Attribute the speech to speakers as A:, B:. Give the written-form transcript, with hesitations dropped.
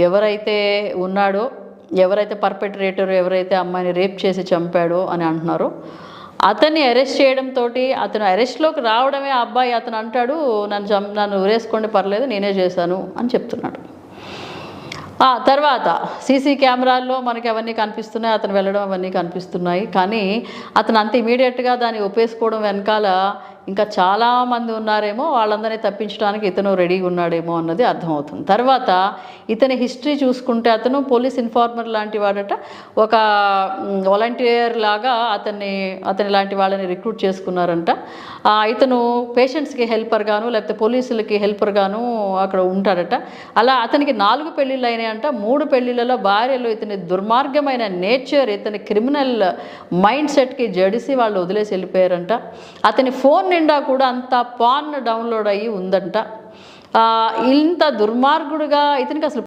A: ఎవరైతే ఉన్నాడో, ఎవరైతే పర్పెట్రేటర్, ఎవరైతే అమ్మాయిని రేప్ చేసి చంపాడో అని అంటున్నారో, అతన్ని అరెస్ట్ చేయడంతోటి అతను అరెస్ట్‌లోకి రావడమే ఆ అబ్బాయి అతను అంటాడు, నన్ను ఉరేసుకోండి పర్లేదు నేనే చేశాను అని చెప్తున్నాడు. తర్వాత సీసీ కెమెరాల్లో మనకి అవన్నీ కనిపిస్తున్నాయి. అతను వెళ్ళడం అవన్నీ కనిపిస్తున్నాయి. కానీ అతను అంత ఇమీడియట్‌గా దాన్ని ఒప్పేసుకోవడం వెనకాల ఇంకా చాలామంది ఉన్నారేమో, వాళ్ళందరినీ తప్పించడానికి ఇతను రెడీగా ఉన్నాడేమో అన్నది అర్థమవుతుంది. తర్వాత ఇతని హిస్టరీ చూసుకుంటే అతను పోలీస్ ఇన్ఫార్మర్ లాంటి వాడట. ఒక వాలంటీర్ లాగా అతని లాంటి వాళ్ళని రిక్రూట్ చేసుకున్నారంట. ఇతను పేషెంట్స్కి హెల్పర్గాను లేకపోతే పోలీసులకి హెల్పర్గాను అక్కడ ఉంటాడట. అలా అతనికి 4 పెళ్ళిళ్ళు అయినాయంట. 3 పెళ్ళిళ్ళలో భార్యలు ఇతని దుర్మార్గమైన నేచర్, ఇతని క్రిమినల్ మైండ్ సెట్కి జడిసి వాళ్ళు వదిలేసి వెళ్ళిపోయారంట. అతని ఫోన్ నిండా కూడా అంత పాన్ డౌన్లోడ్ అయ్యి ఉందంట. ఇంత దుర్మార్గుడుగా ఇతనికి అసలు